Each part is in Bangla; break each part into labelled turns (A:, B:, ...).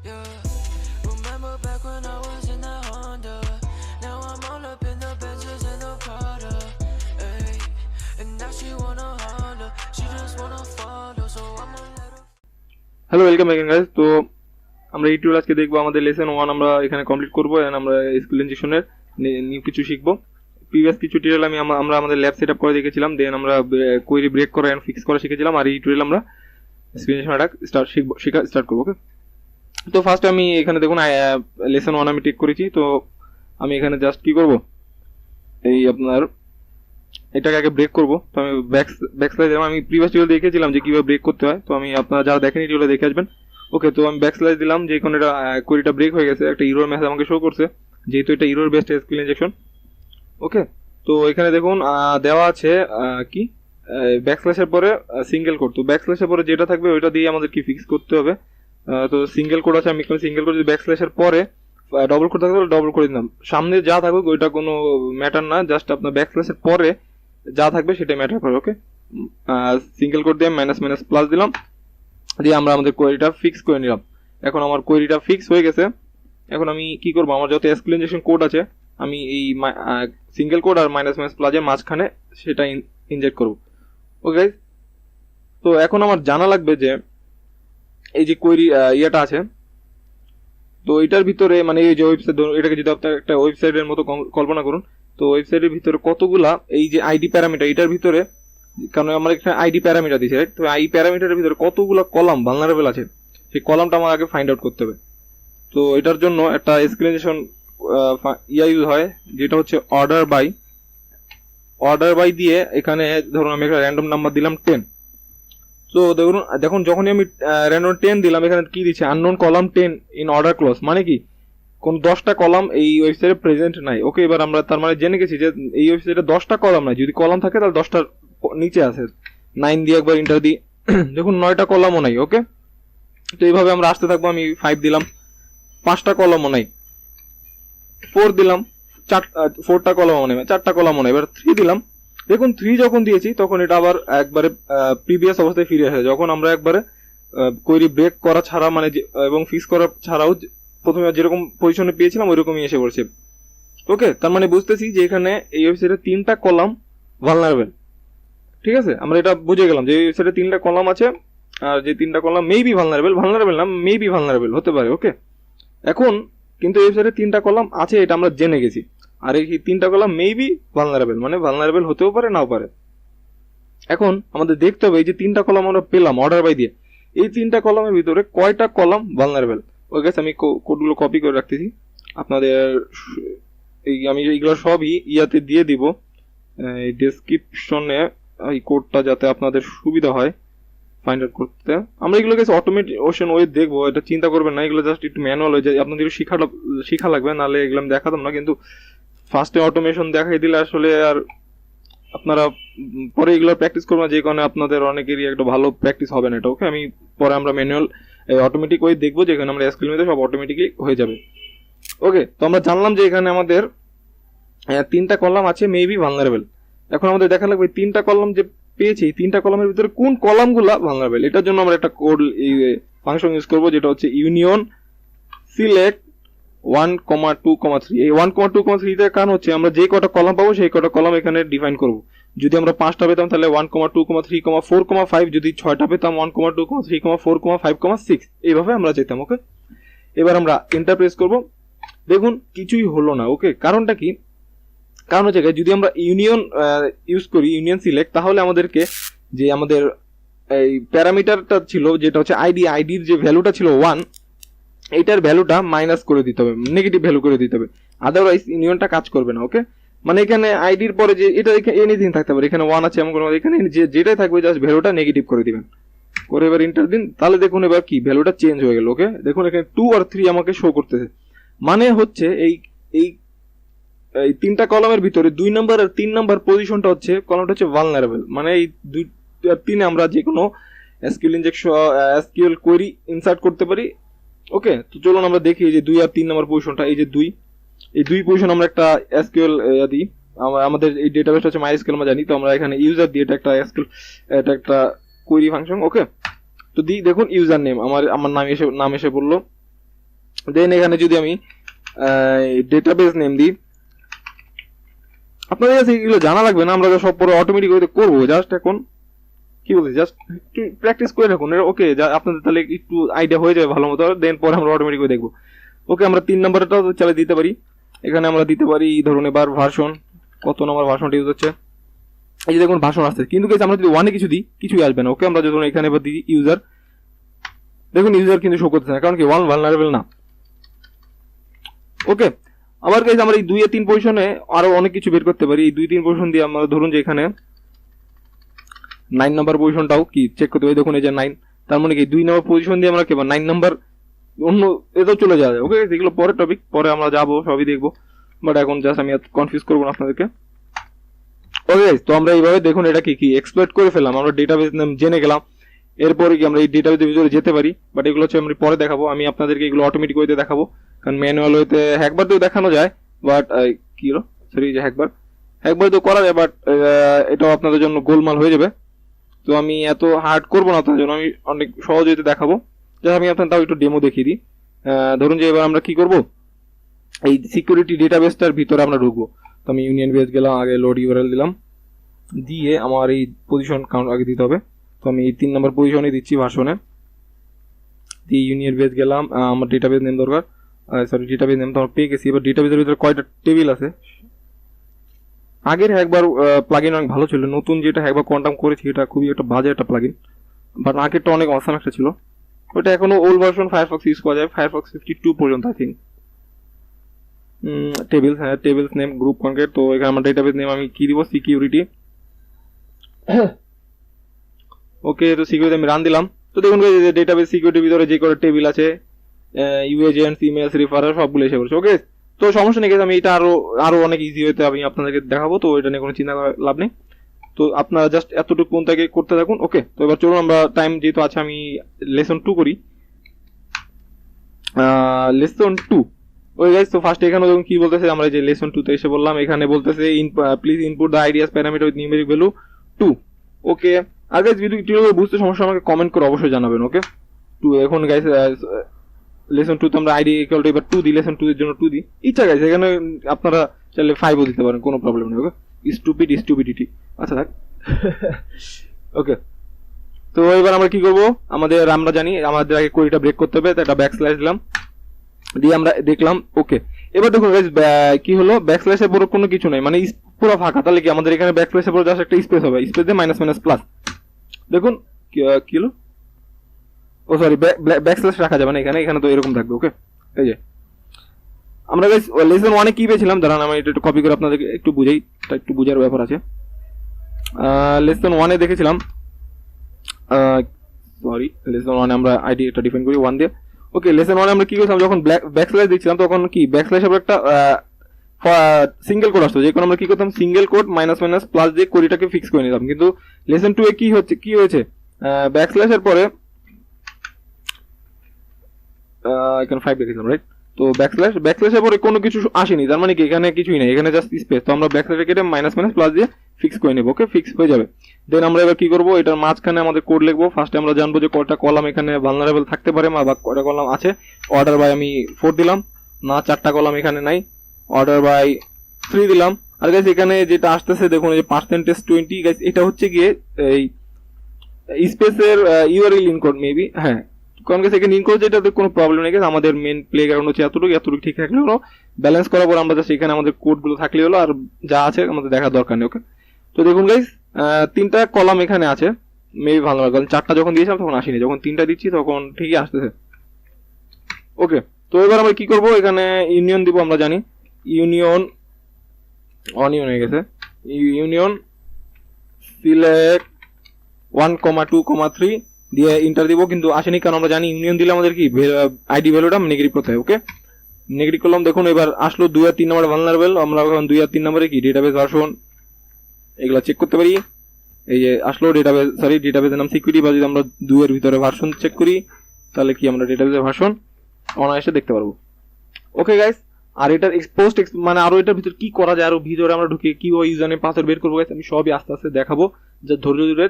A: Yeah. Remember back when I was in that Honda. Now I'm all up in the Benzes and the Prada. Ay. And now she wanna Honda. She just wanna follow, so I'ma let her.
B: Hello welcome back guys. তো আমরা এই টিউটোরিয়াল আজকে দেখবো আমাদের লেসন 1 আমরা এখানে কমপ্লিট করবো এন্ড আমরা স্কুল ইনজেকশনের নিউ কিছু শিখবো। প্রিভিয়াস কিছু টিউটোরিয়াল আমরা আমাদের ল্যাব সেটআপ করে দেখেছিলাম, দেন আমরা কোয়েরি ব্রেক করা এন্ড ফিক্স করা শিখেছিলাম, আর এই টিউটোরিয়াল আমরা এক্সপ্লেনেশন অ্যাটাক স্টার্ট করবো। ওকে, তো ফার্স্ট আমি এখানে দেখুন লেসন 1 আমি টেক করেছি। তো আমি এখানে জাস্ট কি করব, এই আপনার এটাকে আগে ব্রেক করব। তো আমি ব্যাকস্ল্যাশ দিলাম। আমি প্রিভিয়াস টিউটোরিয়াল দেখিয়েছিলাম যে কিভাবে ব্রেক করতে হয়, তো আমি আপনারা যারা দেখেনি টিউটোরিয়াল দেখে আসবেন। ওকে, তো আমি ব্যাকস্ল্যাশ দিলাম, যে কোন এটা কোয়েরিটা ব্রেক হয়ে গেছে, একটা এরর মেসেজ আমাকে শো করছে যেহেতু এটা এরর বেসড এসকিউএল ইনজেকশন। ওকে, তো এখানে দেখুন দেওয়া আছে কি ব্যাকস্ল্যাশের পরে সিঙ্গেল কোড। তো ব্যাকস্ল্যাশের পরে যেটা থাকবে ওইটা দিয়ে আমাদের কি ফিক্স করতে হবে। তো সিঙ্গেল কোড আছে, আমি সিঙ্গেল কোড যদি ব্যাকস্ল্যাশের পরে ডবল কোড থাকবে ডবল করে দিলাম। সামনে যা থাকুক ওইটা কোনো ম্যাটার না, জাস্ট আপনার ব্যাকস্ল্যাশের পরে যা থাকবে সেটাই ম্যাটার করে। ওকে, সিঙ্গেল কোড দিয়ে মাইনাস মাইনাস প্লাস দিলাম, দিয়ে আমরা আমাদের কোয়েরিটা ফিক্স করে নিলাম। এখন আমার কোয়েরিটা ফিক্স হয়ে গেছে। এখন আমি কি করবো, আমার যত এসকিউএল ইনজেকশন কোড আছে আমি এই সিঙ্গেল কোড আর মাইনাস মাইনাস প্লাসের মাঝখানে সেটা ইনজেক্ট করব। ওকে, তো এখন আমার জানা লাগবে যে এই যে কোয়েরি ইয়েটা আছে, তো এটার ভিতরে মানে এই যে ওয়েবসাইট, এটাকে যদি আপনার একটা ওয়েবসাইটের মতো কল্পনা করুন, তো ওয়েবসাইটের ভিতরে কতগুলা এই যে আইডি প্যারামিটার, এটার ভিতরে কারণ আমার এখানে আইডি প্যারামিটার দিয়েছে, রাইট? তো আই প্যারামিটারের ভিতরে কতগুলো কলাম ভালনারেবল আছে সেই কলামটা আমার আগে ফাইন্ড আউট করতে হবে। তো এটার জন্য একটা এক্সপ্লেনেশন ইউজ হয় যেটা হচ্ছে অর্ডার বাই দিয়ে এখানে ধরুন আমি একটা র্যান্ডম নাম্বার দিলাম 10। তো দেখুন যখনই আমি র্যান্ডম 10 দিলাম, এখানে কি দিচ্ছে unknown column 10 in order clause, মানে কি কোন 10টা কলাম এই ওয়েবসাইটে প্রেজেন্ট নাই। ওকে, এবার আমরা তার মানে জেনে গেছি যে এই ওয়েবসাইটে 10টা কলাম নাই। যদি কলাম থাকে তাহলে 10টার নিচে আছে 9 দিয়ে একবার ইন্টার দিই, দেখুন 9টা কলামও নাই। ওকে, তো এইভাবে আমরা আসতে থাকবো। আমি 5 দিলাম, 5টা কলামও নাই। 4 দিলাম, 4টা কলামও নাই, 4টা কলামও নাই। এবার 3 দিলাম, দেখুন 3 যখন দিয়েছি তখন এটা আবার একবারে প্রিভিয়াস অবস্থায় ফিরে আসে, যখন আমরা একবারে কোয়েরি ব্রেক করা ছাড়া মানে এবং ফিক্স করা ছাড়াও প্রথমে যেরকম পজিশনে পেয়েছিলাম ওইরকমই এসে পড়ছে। ওকে, তার মানে বুঝতেছি যে এখানে এই ওয়েবসাইটে 3টা কলাম ভালনারেবল। ঠিক আছে, আমরা এটা বুঝে গেলাম যে এই ওয়েবসাইটে 3টা কলাম আছে, আর যে 3টা কলাম মেবি ভালনারেবল না মেবি ভালনারেবল হতে পারে। ওকে, এখন কিন্তু এই ওয়েবসাইটে 3টা কলাম আছে এটা আমরা জেনে গেছি, আর এই 3টা কলাম মেবি ভালনারেবল মানে ভালনারেবল হতেও পারে নাও পারে। এখন আমাদের দেখতে হবে এই যে 3টা কলাম আমরা পেলাম অর্ডার বাই দিয়ে, এই 3টা কলামের ভিতরে কয়টা কলাম ভালনারেবল। ওকে, আমি কোডগুলো কপি করে রাখতেছি আপনাদের, আমি এইগুলো সবই ইয়াতে দিয়ে দিব এই ডেসক্রিপশনে, এই কোডটা যাতে আপনাদের সুবিধা হয় ফাইন্ড আউট করতে। আমরা এগুলো কিছু অটোমেশন ওয়ে দেখবো, এটা চিন্তা করবেন না, এগুলো জাস্ট একটু ম্যানুয়াল হয়ে যায়, আপনাদের শিখা লাগবে, নাহলে এগুলো আমি দেখাতাম না। কিন্তু ফার্স্টে অটোমেশন দেখাই দিলে আসলে আর আপনারা পরে এগুলো প্র্যাকটিস করবেন, যে কারণে আপনাদের অনেকেরই একটা ভালো প্র্যাকটিস হবে না এটা। ওকে, আমি পরে আমরা ম্যানুয়াল অটোমেটিক ওয়ে দেখবো, যেখানে আমরা এসকিউএল মধ্যে সব অটোমেটিকলি হয়ে যাবে। ওকে, তো আমরা জানলাম যে এখানে আমাদের 3টা কলাম আছে মেবি ভালনারেবল। এখন আমাদের দেখা লাগবে 3টা কলাম যে পেয়েছি, 3টা কলামের ভিতরে কোন কলামগুলো ভালনারেবল। এটার জন্য আমরা একটা কোড ফাংশন ইউজ করব যেটা হচ্ছে ইউনিয়ন সিলেক্ট 1,2,3। এই 1,2,3 এর কারণ হচ্ছে আমরা যে কটা কলাম পাবো সেই কটা কলাম এখানে ডিফাইন করব। যদি আমরা 5টা পেতাম তাহলে 1,2,3,4,5, যদি 6টা পেতাম 1,2,3,4,5,6, এইভাবে আমরা যেতাম। ওকে, এবার আমরা এন্টার প্রেস করব। দেখুন কিছুই হলো না। ওকে, কারণটা কি? কারণ হচ্ছে যদি আমরা ইউনিয়ন ইউজ করি, ইউনিয়ন সিলেক্ট, তাহলে আমাদেরকে যে আমাদের এই প্যারামিটারটা ছিল যেটা হচ্ছে আইডির যে ভ্যালুটা ছিল 1, এইটার ভ্যালুটা মাইনাস করে দিতে হবে, নেগেটিভ ভ্যালু করে দিতে হবে, আদারওয়াইজ ইউনিয়নটা কাজ করবে না। ওকে, মানে এখানে আইডির পরে যে এটা এনিথিং থাকতে পারে, এখানে 1 আছে এমন কোনো, এখানে যেটাই থাকবে জাস্ট ভ্যালুটা নেগেটিভ করে দিবেন, করে এবার ইন্টার দিন। তাহলে দেখুন এবার কি ভ্যালুটা চেঞ্জ হয়ে গেল। ওকে, দেখুন এখানে 2 আর 3 আমাকে শো করতেছে, মানে হচ্ছে এই 3টা কলামের ভিতরে 2 নম্বর আর 3 নম্বর পজিশনটা হচ্ছে কলামটা হচ্ছে ভালনারেবল, মানে এই 2 আর 3 আমরা যে কোনো এসকিউএল কোয়েরি ইনসার্ট করতে পারি। ওকে, তো চলুন আমরা দেখি যে 2 আর 3 নম্বর পজিশনটা, এই যে 2, এই 2 পজিশন আমরা একটা এসকিউএল দিই, আমাদের এই ডেটাবেসটা হচ্ছে মাইএসকিউএল আমরা জানি, তো আমরা এখানে ইউজার দিয়ে এটা একটা কোয়েরি ফাংশন। ওকে, তো দেখুন ইউজার নেম আমার নাম এসে বললো, দেন এখানে যদি আমি ডেটাবেস নেম দিই, আপনাদের কাছে এগুলো জানা লাগবে না, আমরা সব পরে অটোমেটিক করবো। জাস্ট এখন কি বলছি, জাস্ট একটু প্র্যাকটিস করে রাখুন, ওকে? আপনাদের তাহলে একটু আইডিয়া হয়ে যাবে ভালো মতো, দেন পরে আমরা অটোমেটিক দেখবো। ওকে, আমরা 3 নম্বরটাও চালিয়ে দিতে পারি। এখানে আমরা দিতে পারি ধরুন এবার ভার্সন, কত নম্বর ভার্সনটা ইউজ হচ্ছে, এই যে দেখুন ভার্সন আসছে, কিন্তু আমরা যদি 1 কিছু দিই কিছুই আসবে না। ওকে, আমরা যখন এখানে এবার দিই ইউজার, দেখুন ইউজার কিন্তু শো করতেছে না, কারণ কি 1 ভালনারেবল না। ওকে, আবার গাইস আমরা এই 2 আর 3 পজিশনে আরো অনেক কিছু বের করতে পারি। এই 2-3 পজিশন দিয়ে আমরা ধরুন যে এখানে 9 নাম্বার পজিশনটাও কি চেক করতে পারি। দেখুন এই যে 9, তার মানে কি 2 নম্বর পজিশন দিয়ে আমরা কেবল 9 নাম্বার অন্য এতেও চলে যাওয়া যায়। ওকে, এগুলো পরের টপিক, পরে আমরা যাবো সবই দেখবো, বাট এখন জাস্ট আমি কনফিউজ করবো না আপনাদেরকে। ওকে গাইস, তো আমরা এইভাবে দেখুন এটা কি এক্সপ্লয়েট করে ফেললাম, আমরা ডেটাবেস নেম জেনে গেলাম। এরপরে কি আমরা এই ডেটাবেসের ভিতরে যেতে পারি, বাট এগুলো হচ্ছে আমি পরে দেখাবো। আমি আপনাদেরকে এগুলো অটোমেটিক ওয়েতে দেখাবো, কারণ ম্যানুয়াল ওয়েতে একবার তো দেখানো যায়, বাট কি হলো সরি যে একবার তো করা যায়, বাট এটাও আপনাদের জন্য গোলমাল হয়ে যাবে। তো আমি এত হার্ড করবো না, তার জন্য আমি অনেক সহজ ওয়েতে দেখাবো। যা আমি আপনার তাও একটু ডেমো দেখিয়ে দিই। ধরুন যে এবার আমরা কি করব, এই সিকিউরিটি ডেটাবেসটার ভিতরে আমরা ঢুকবো। তো আমি ইউনিয়ন বেস গেলাম, আগে লোড ইউআরএল দিলাম, দিয়ে আমার এই পজিশন কাউন্ট আগে দিতে হবে। তো আমি এই 3 নম্বর পজিশনে দিচ্ছি ভার্সনে, দিয়ে ইউনিয়ন বেস গেলাম, আমার ডেটাবেস নেম দরকার, সরি ডেটাবেস নেম তো আমরা পেয়ে গেছি। এবার ডেটাবেসের ভিতরে কয়টা টেবিল আছে, আগের একবার প্লাগইন অনেক ভালো ছিল, নতুন যেটা একবার কোয়ান্টাম করেছি এটা খুবই একটা বাজে একটা প্লাগইন, বাট আগেরটা অনেক অসাম একটা ছিল। ওটা এখনো ওল্ড ভার্সন ফায়ারফক্স ইউজ করা যায়, ফায়ারফক্স 52 পর্যন্ত আই থিঙ্ক। টেবিলস, হ্যাঁ টেবিলস নেম গ্রুপ কনক্রিট। তো এখানে আমার ডেটাবেস নেম আমি কি দিব, সিকিউরিটি। ওকে, তো সিকিউরিটি আমি রান দিলাম। তো দেখুন ডেটাবেস সিকিউরিটির ভিতরে যে করে টেবিল আছে, ইউএজেন্টস, ইমেলস, রেফারেন্স সবগুলো এসে পড়ছে। ওকে, তো সমস্যা নেই, আমি এটা আরো অনেক ইজি হতে আমি আপনাদেরকে দেখাবো, তো এটা নিয়ে কোনো চিন্তা করার লাভ নেই। তো আপনারা জাস্ট এতটুকু কোন থেকে করতে থাকুন। ওকে, তো এবার চলুন আমরা টাইম যেহেতু আছে আমি লেসন 2 করি। লেসন 2, ওই গাইস, তো ফার্স্ট এখানে দেখুন কি বলতেছে, আমরা যে লেসন 2 তে এসে বললাম, এখানে বলতেছে please input the ideas parameter with numeric value 2। Okay, আর গাইস ভিডিও বুঝতে সমস্যা আমাকে কমেন্ট করে অবশ্যই জানাবেন। ওকে, 2 এখন গাইস লেসন 2 তে আমরা আইডি ইকুয়াল টু এবার 2 দিই, লেসন 2 এর জন্য 2 দিই। ইচ্ছা গাইস এখানে আপনারা চাইলে 5 ও দিতে পারেন, কোনো প্রবলেম নেই। ওকে, স্টুপিডিটি, আচ্ছা থাক। ওকে, তো এবার আমরা কি করব, আমরা জানি আমাদের আগে কোডটা ব্রেক করতে হবে, তো একটা ব্যাকস্ল্যাশ দিলাম, দিয়ে আমরা দেখলাম। ওকে, এবার দেখুন গাইস কি হলো, ব্যাকস্ল্যাশের পরে কোনো কিছু নাই, মানে পুরো ফাঁকা। তাহলে কি আমাদের এখানে ব্যাকস্ল্যাশের পরে জাস্ট একটা স্পেস হবে, স্পেস দিয়ে মাইনাস মাইনাস প্লাস। দেখুন কি হলো, ও সরি ব্যাকস্ল্যাশ রাখা যাবে না এখানে তো এরকম থাকবে। ওকে, এই যে আমরা গাইস লেসন 1 এ কি পেয়েছিলাম, দাঁড়ান আমি এটা একটু কপি করে আপনাদেরকে একটু বুঝাই, এটা একটু বোঝার ব্যাপার আছে। লেসন 1 এ দেখেছিলাম, সরি লেসন 1 এ আমরা আইডি এটা ডিফাইন করি 1 দিয়ে। ওকে, লেসন 1 এ আমরা কি করছিলাম, যখন ব্যাকস্ল্যাশ দিচ্ছিলাম তখন কি ব্যাকস্ল্যাশের একটা সিঙ্গেল কোড আসতো, যেখানে আমরা কি করতাম, single quote minus minus plus দিয়ে কোডটাকে ফিক্স করে নিতাম। কিন্তু লেসন 2 এ কি হয়েছে, ব্যাকস্ল্যাশের পরে এখানে 5 দেখেছিলাম রাইট, তো ব্যাকস্ল্যাশের পরে কোনো কিছু আসেনি, তার মানে কি এখানে কিছুই নেই, এখানে জাস্ট স্পেস। তো আমরা ব্যাকস্ল্যাশ কেটে মাইনাস মাইনাস প্লাস দিয়ে ফিক্স করে নেব। ওকে, ফিক্স হয়ে যাবে। দেন আমরা এবার কি করব, এটার মাঝখানে আমাদের কোড লিখবো। ফার্স্টে আমরা জানবো যে কয়টা কলাম এখানে ভালনারেবল থাকতে পারে, বা কয়টা কলাম আছে। অর্ডার বাই আমি 4 দিলাম, না 4টা কলাম এখানে নাই, অর্ডার বাই 3 দিলাম। আর গাইস এখানে যেটা আসতেছে দেখুন, এই যে %20 গাইস, এটা হচ্ছে গিয়ে এই স্পেসের ইউআরএল ইনকোড মেবি, হ্যাঁ কারণ এখানে ইনকোড যেটাতে কোনো প্রবলেম নেই। আমাদের মেন প্লে গ্রাউন্ড হচ্ছে এতটুকু ঠিক থাকলে হলো, ব্যালেন্স করার পর আমরা জাস্ট এখানে আমাদের কোডগুলো থাকলে হলো, আর যা আছে আমাদের দেখার দরকার নেই। ওকে, তো দেখুন গাইস 3টা কলাম এখানে আছে, মেবি ভালো লাগে, কারণ 4টা যখন দিয়েছিলাম তখন আসেনি, যখন 3টা দিচ্ছি তখন ঠিকই আসতেছে। ওকে, তো এবার আমরা কি করব, এখানে ইউনিয়ন দিব, আমরা জানি ইউনিয়ন অনিয়ন হয়ে গেছে, ইউনিয়ন সিলেক্ট 1, 2, 3 দিয়ে ইন্টার দিব, কিন্তু আসেনি, কারণ আমরা জানি ইউনিয়ন দিলে আমাদের কি আইডি ভ্যালুটা নেগেটিভ করতে হয়। ওকে, নেগেটিভ করলাম, দেখুন এবার আসলো 2 আর 3 নম্বর ভালনারেবল। আমরা এখন 2 আর 3 নম্বরে কি ডেটাবেস ভার্সন এগুলা চেক করতে পারি। এই যে আসলো ডেটাবেসের নাম সিকিউরিটি, বা যদি আমরা 2 এর ভিতরে ভার্সন চেক করি তাহলে কি আমরা ডেটাবেসের ভার্সন অনায়াসে দেখতে পারবো। ওকে গাইস, আর এটার মানে আরো এটার ভিতরে কি করা যায়, আরো ভিতরে আমরা ঢুকে কি ওই ইউজার নেম পাসওয়ার্ড বের করবো গাইস, আমি সবই আস্তে আস্তে দেখাবো, যা ধৈর্য ধরে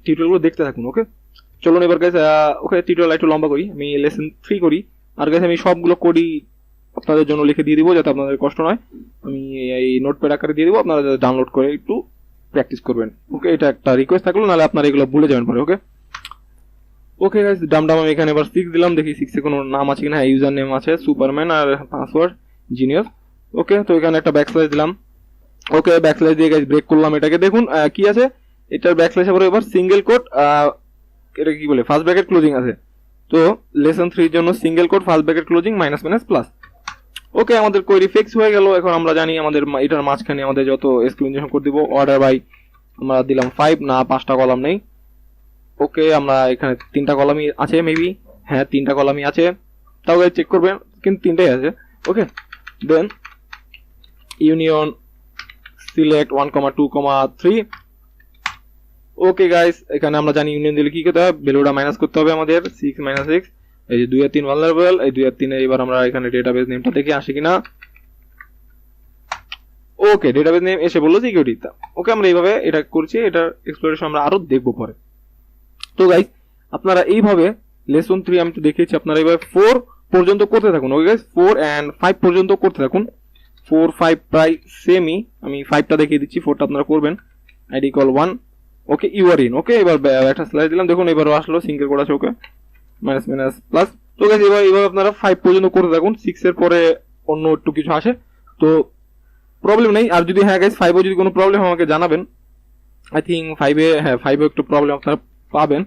B: টিউটোরিয়ালগুলো দেখতে থাকুন। ওকে, চলুন এবার গাইস ওকে টিউটোরিয়াল একটু লম্বা করি, আমি লেসন 3 করি। আর গাইস আমি সবগুলো কোডই আপনাদের জন্য লিখে দিয়ে দিব যাতে আপনাদের কষ্ট নয়। আমি এই নোটপ্যাড আকারে দিয়ে দিব, আপনারা ডাউনলোড করে একটু প্র্যাকটিস করবেন। ওকে, এটা একটা রিকোয়েস্ট থাকলো, নাহলে আপনারা এগুলো ভুলে যাবেন পরে। ওকে ওকে গাইস, ডাম আমি এখানে এবার 6 দিলাম, দেখি 6 এ কোনো নাম আছে কিনা। হ্যাঁ, ইউজার নেম আছে সুপারম্যান আর পাসওয়ার্ড জিনিয়াস। ওকে, তো এখানে একটা ব্যাকস্ল্যাশ দিলাম। ওকে, ব্যাকস্ল্যাশ দিয়ে গাইস ব্রেক করলাম এটাকে। দেখুন কি আছে, এটার ব্যাকস্ল্যাশ আবার এবার সিঙ্গেল কোট, এটা কি বলে, ফার্স্ট ব্র্যাকেট ক্লোজিং আছে। তো লেসন 3 এর জন্য single quote first bracket closing minus minus plus. Okay, আমাদের কোয়েরি ফিক্স হয়ে গেল। এখন আমরা জানি আমাদের এটার মাঝখানে আমাদের যত এসকিউএল ইনজেকশন করে দিব। অর্ডার বাই আমরা দিলাম 5, না 5টা কলাম নেই। ওকে, আমরা এখানে 3টা কলামই আছে মেবি, হ্যাঁ 3টা কলামই আছে, তাও গাইস চেক করবেন, কিন্তু 3টাই আছে। ওকে, দেন ইউনিয়ন সিলেক্ট 1, 2, 3। ওকে গাইস, এখানে আমরা জানি ইউনিয়ন দিলে কি করতে হবে, ভ্যালুটা মাইনাস করতে হবে আমাদের 6 - 6। এই যে 2 আর 3 ভালনারেবল, এই 2 আর 3 এবার আমরা এখানে ডেটাবেস নেমটা দেখে আসি কিনা। ওকে, ডেটাবেস নেম এসে বললো সিকিউরিটি। ওকে, আমরা এইভাবে এটা করছি, এটার এক্সপ্লোরেশন আমরা আরো দেখবো পরে। তো গাইস, আপনারা এইভাবে লেসন 3 আমি তো দেখিয়েছি, আপনারা এইভাবে 4 পর্যন্ত করতে থাকুন। ওকে গাইস, 4 and 5 পর্যন্ত করতে থাকুন। 4, 5 প্রায় সেমই, আমি 5টা দেখিয়ে দিচ্ছি, 4টা আপনারা করবেন। ID call 1। Okay, you are in. Okay, এবার একটা স্লাইড দিলাম, দেখুন এবারও আসলো সিঙ্গেল কোড আছে। ওকে, মাইনাস মাইনাস প্লাস। তো গাইস, এবার আপনারা 5 পর্যন্ত করতে থাকুন, 6 এর পরে অন্য একটু কিছু আসে তো প্রবলেম নেই। আর যদি হ্যাঁ গাইস 5 এ যদি কোনো প্রবলেম আমাকে জানাবেন। আই থিঙ্ক 5 এ, হ্যাঁ 5 এ একটু প্রবলেম আপনারা পাবেন,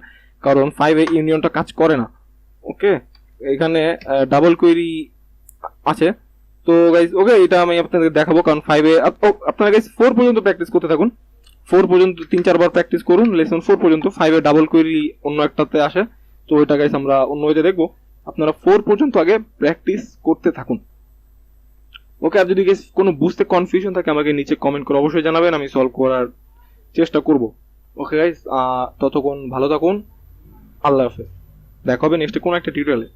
B: কারণ 5 এ ইউনিয়নটা কাজ করে না। ওকে, এখানে ডাবল কোয়েরি আছে। তো গাইস ওকে, এটা আমি আপনাদের দেখাবো, কারণ 5 এ আপনারা গাইস 4 পর্যন্ত প্র্যাকটিস করতে থাকুন। 4 পর্যন্ত 3-4 বার প্র্যাকটিস করুন লেসন 4 পর্যন্ত। 5 এ ডাবল কোয়েরি অন্য একটাতে আসে, তো ওইটা গাইস আমরা অন্য ওয়েতে দেখবো। আপনারা 4 পর্যন্ত আগে প্র্যাকটিস করতে থাকুন। ওকে, আর যদি গাইস কোনো বুঝতে কনফিউশন থাকে আমাকে নিচে কমেন্ট করে অবশ্যই জানাবেন, আমি সলভ করার চেষ্টা করব। ওকে গাইস, ততক্ষণ ভালো থাকুন, আল্লাহ হাফেজ, দেখা হবে নেক্সট কোনো একটা টিউটোরিয়ালে।